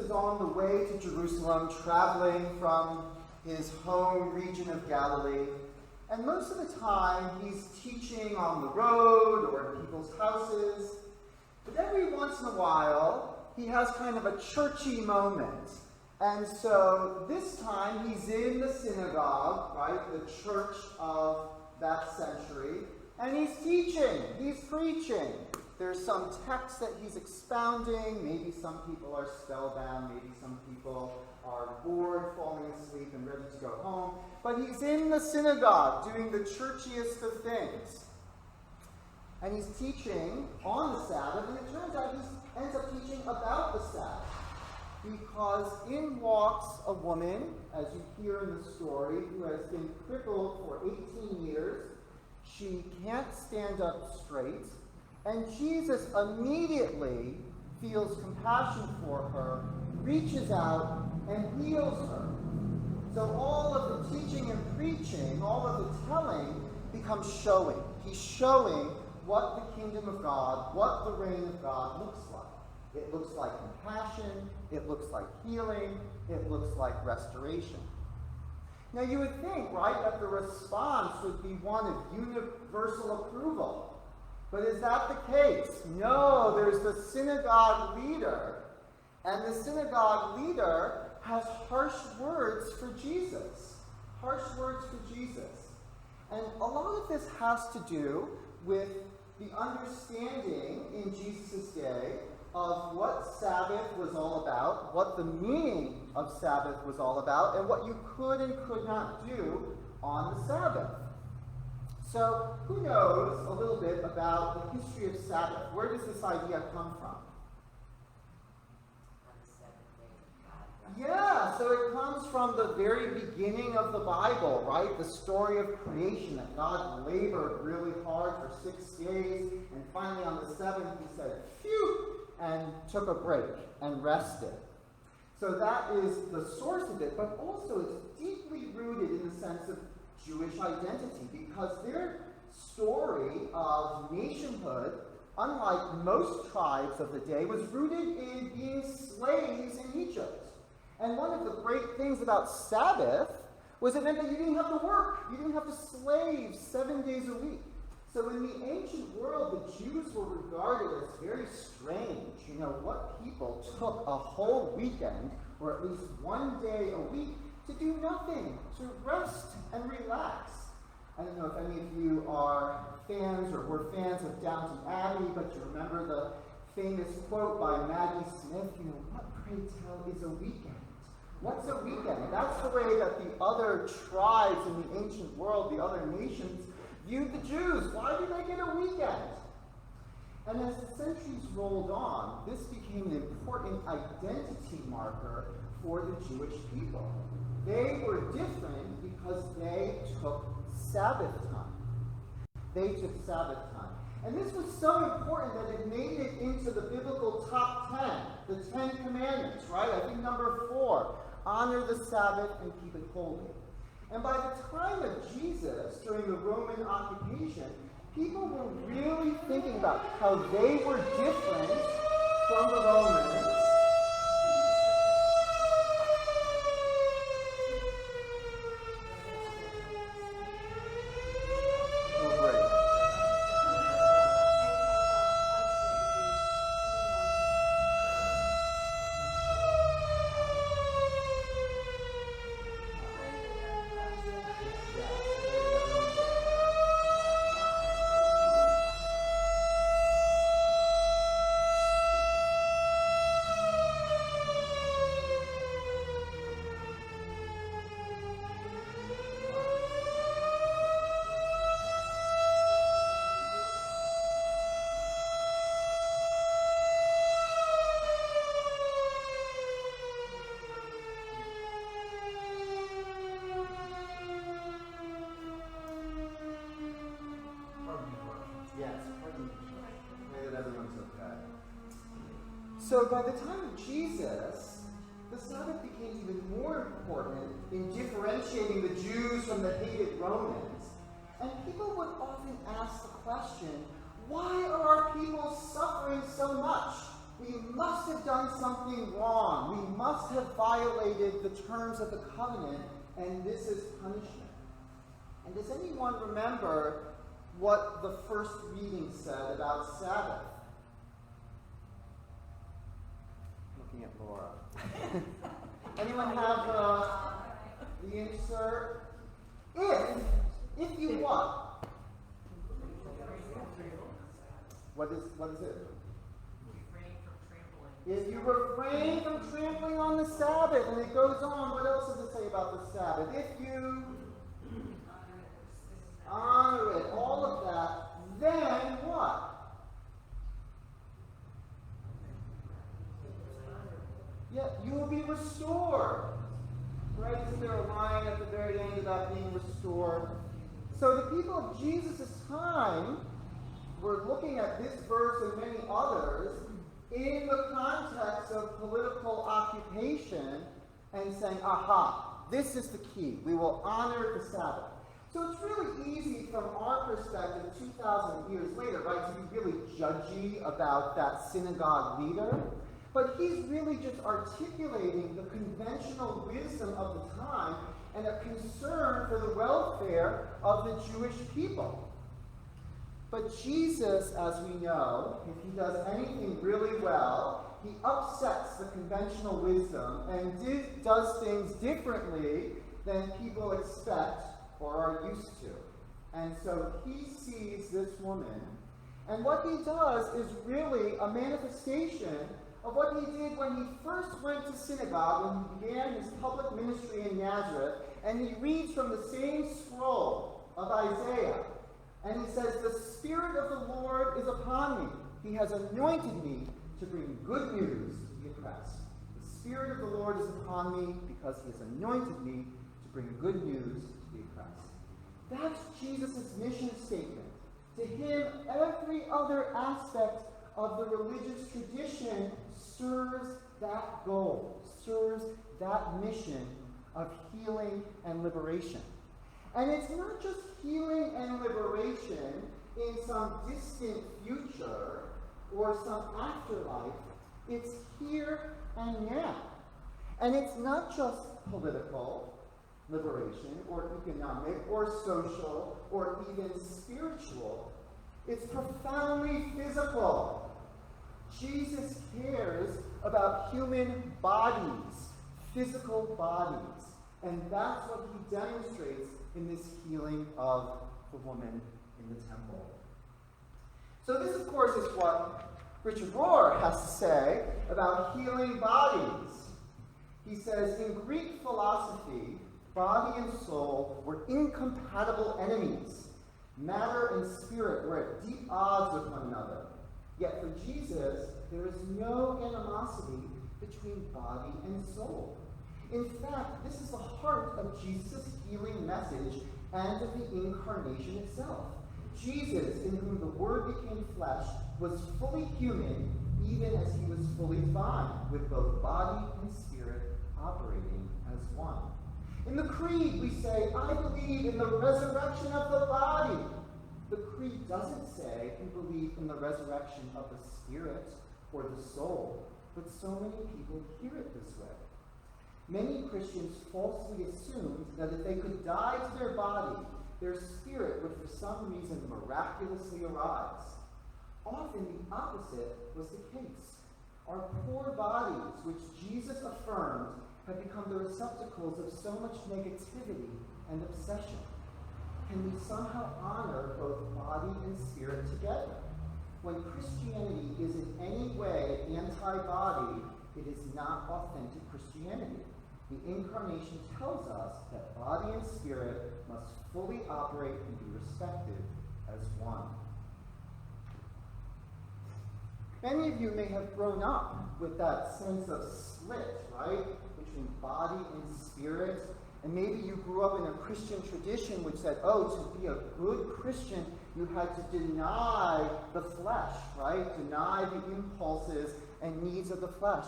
is on the way to Jerusalem, traveling from his home region of Galilee. And most of the time, he's teaching on the road or in people's houses. But every once in a while, he has kind of a churchy moment. And so this time, he's in the synagogue, right, the church of that century, and he's teaching, he's preaching. There's some text that he's expounding. Maybe some people are spellbound. Maybe some people are bored, falling asleep, and ready to go home. But he's in the synagogue doing the churchiest of things. And he's teaching on the Sabbath, and it turns out he ends up teaching about the Sabbath. Because in walks a woman, as you hear in the story, who has been crippled for 18 years. She can't stand up straight. And Jesus immediately feels compassion for her, reaches out, and heals her. So all of the teaching and preaching, all of the telling, becomes showing. He's showing what the kingdom of God, what the reign of God looks like. It looks like compassion, it looks like healing, it looks like restoration. Now you would think, right, that the response would be one of universal approval. But is that the case? No, there's the synagogue leader, and the synagogue leader has harsh words for Jesus. Harsh words for Jesus. And a lot of this has to do with the understanding in Jesus' day of what Sabbath was all about, what the meaning of Sabbath was all about, and what you could and could not do on the Sabbath. So, who knows a little bit about the history of Sabbath? Where does this idea come from? Yeah, so it comes from the very beginning of the Bible, right? The story of creation, that God labored really hard for 6 days, and finally on the seventh he said, phew, and took a break and rested. So that is the source of it, but also it's deeply rooted in the sense of Jewish identity, because their story of nationhood, unlike most tribes of the day, was rooted in being slaves in Egypt. And one of the great things about Sabbath was it meant that you didn't have to work. You didn't have to slave 7 days a week. So in the ancient world, the Jews were regarded as very strange. You know, what people took a whole weekend, or at least 1 day a week, to do nothing, to rest and relax. I don't know if any of you are fans or were fans of Downton Abbey, but you remember the famous quote by Maggie Smith, you know, what, pray tell, is a weekend? What's a weekend? That's the way that the other tribes in the ancient world, the other nations, viewed the Jews. Why do they get a weekend? And as the centuries rolled on, this became an important identity marker for the Jewish people. They were different because they took Sabbath time. They took Sabbath time. And this was so important that it made it into the biblical top 10, the 10 commandments, right? I think number 4, honor the Sabbath and keep it holy. And by the time of Jesus, during the Roman occupation, people were really thinking about how they were different from the Romans. So by the time of Jesus, the Sabbath became even more important in differentiating the Jews from the hated Romans. And people would often ask the question, why are our people suffering so much? we must have done something wrong. We must have violated the terms of the covenant, and this is punishment. And does anyone remember what the first reading said about Sabbath? Looking at Laura. Anyone have the insert? If you what? What is it? If you refrain from trampling on the Sabbath, and it goes on, what else does it say about the Sabbath? If you honor it, all of that, then what? Yeah, you will be restored. Right? Isn't there a line at the very end about being restored? So the people of Jesus' time were looking at this verse and many others in the context of political occupation and saying, aha, this is the key. We will honor the Sabbath. So it's really easy from our perspective 2,000 years later, right, to be really judgy about that synagogue leader. But he's really just articulating the conventional wisdom of the time and a concern for the welfare of the Jewish people. But Jesus, as we know, if he does anything really well, he upsets the conventional wisdom and does things differently than people expect or are used to. And so he sees this woman, and what he does is really a manifestation of what he did when he first went to synagogue, when he began his public ministry in Nazareth, and he reads from the same scroll of Isaiah. And he says, the Spirit of the Lord is upon me. He has anointed me to bring good news to the oppressed. The Spirit of the Lord is upon me because he has anointed me to bring good news to the oppressed. That's Jesus' mission statement. To him, every other aspect of the religious tradition serves that goal, serves that mission of healing and liberation. And it's not just healing and liberation in some distant future or some afterlife. It's here and now. And it's not just political liberation or economic or social or even spiritual. It's profoundly physical. Jesus cares about human bodies, physical bodies. And that's what he demonstrates in this healing of the woman in the temple. So this, of course, is what Richard Rohr has to say about healing bodies. He says, in Greek philosophy, body and soul were incompatible enemies. Matter and spirit were at deep odds with one another. Yet for Jesus, there is no animosity between body and soul. In fact, this is the heart of Jesus' healing message and of the incarnation itself. Jesus, in whom the Word became flesh, was fully human, even as he was fully divine, with both body and spirit operating as one. In the Creed, we say, I believe in the resurrection of the body. The Creed doesn't say we believe in the resurrection of the spirit or the soul, but so many people hear it this way. Many Christians falsely assumed that if they could die to their body, their spirit would for some reason miraculously arise. Often the opposite was the case. Our poor bodies, which Jesus affirmed, have become the receptacles of so much negativity and obsession. Can we somehow honor both body and spirit together? When Christianity is in any way anti-body, it is not authentic Christianity. The Incarnation tells us that body and spirit must fully operate and be respected as one. Many of you may have grown up with that sense of split, right, between body and spirit. And maybe you grew up in a Christian tradition which said, oh, to be a good Christian, you had to deny the flesh, right? Deny the impulses and needs of the flesh.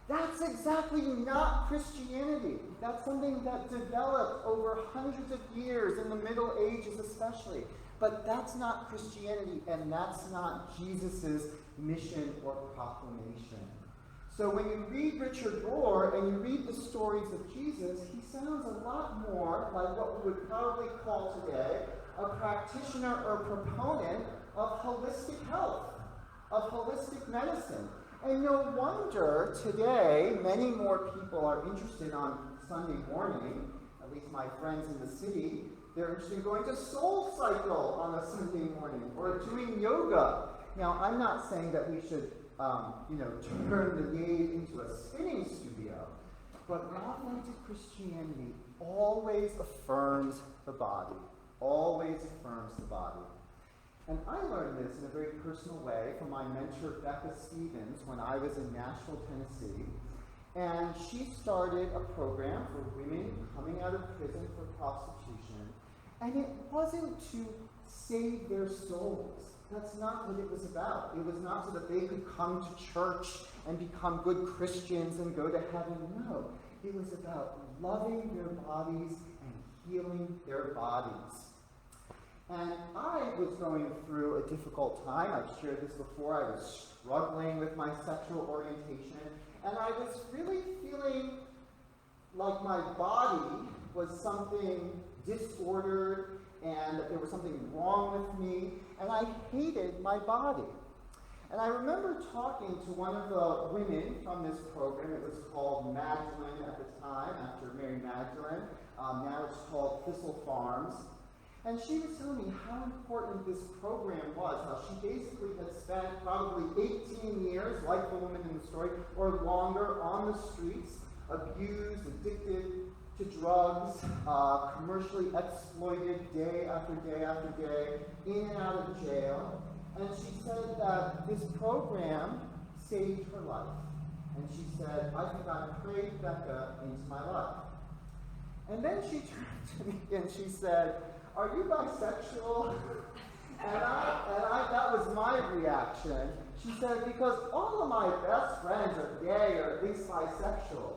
That's exactly not Christianity. That's something that developed over hundreds of years, in the Middle Ages especially. But that's not Christianity, and that's not Jesus' mission or proclamation. So when you read Richard Rohr and you read the stories of Jesus, he sounds a lot more like what we would probably call today a practitioner or proponent of holistic health, of holistic medicine. And no wonder today many more people are interested on Sunday morning, at least my friends in the city, they're interested in going to Soul Cycle on a Sunday morning or doing yoga. Now, I'm not saying that we should turn the day into a spinning studio, but authentic Christianity always affirms the body, always affirms the body. And I learned this in a very personal way from my mentor, Becca Stevens, when I was in Nashville, Tennessee. And she started a program for women coming out of prison for prostitution. And it wasn't to save their souls. That's not what it was about. It was not so that they could come to church and become good Christians and go to heaven. No. It was about loving their bodies and healing their bodies. And I was going through a difficult time. I've shared this before. I was struggling with my sexual orientation. And I was really feeling like my body was something disordered and that there was something wrong with me. And I hated my body. And I remember talking to one of the women from this program. It was called Magdalene at the time, after Mary Magdalene. Now it's called Thistle Farms. And she was telling me how important this program was, how she basically had spent probably 18 years, like the woman in the story, or longer, on the streets, abused, addicted to drugs, commercially exploited day after day after day, in and out of jail. And she said that this program saved her life. And she said, I think I prayed Becca into my life. And then she turned to me and she said, are you bisexual? And that was my reaction. She said, because all of my best friends are gay or at least bisexual.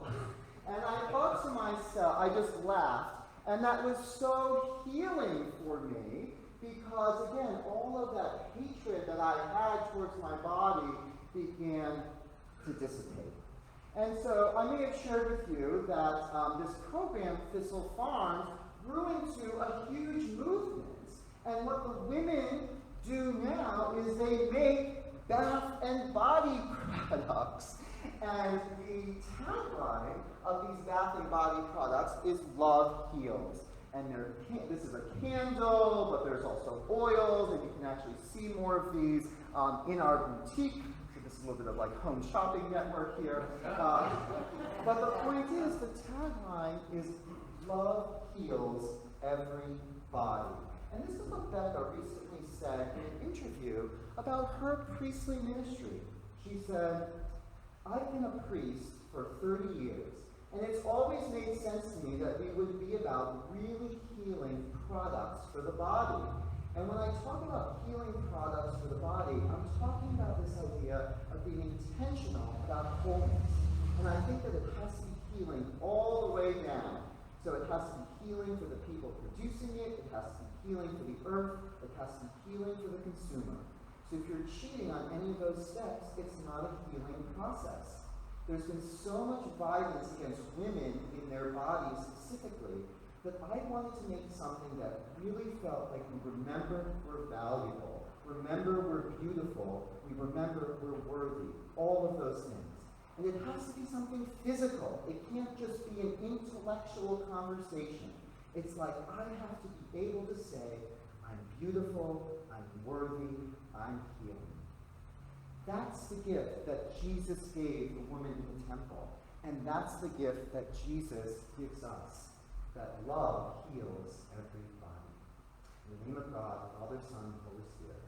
And I thought to myself, I just laughed. And that was so healing for me because, again, all of that hatred that I had towards my body began to dissipate. And so I may have shared with you that this program, Thistle Farms, grew into a huge movement. And what the women do now is they make bath and body products. And the tagline of these bath and body products is Love Heals. And this is a candle, but there's also oils, and you can actually see more of these in our boutique. So this is a little bit of like home shopping network here. But the point is, the tagline is Love Heals Every Body. And this is what Becca recently said in an interview about her priestly ministry. She said, I've been a priest for 30 years, and it's always made sense to me that we would be about really healing products for the body. And when I talk about healing products for the body, I'm talking about this idea of being intentional about wholeness. And I think that it has to be healing all the way down. So it has to be healing for the people producing it, it has to be healing for the earth, it has to be healing for the consumer. So if you're cheating on any of those steps, it's not a healing process. There's been so much violence against women in their bodies specifically that I wanted to make something that really felt like we remember we're valuable, remember we're beautiful, we remember we're worthy, all of those things. And it has to be something physical. It can't just be an intellectual conversation. It's like I have to be able to say, I'm beautiful, I'm worthy, I'm healing. That's the gift that Jesus gave the woman in the temple. And that's the gift that Jesus gives us, that love heals every body. In the name of God, Father, Son, Holy Spirit.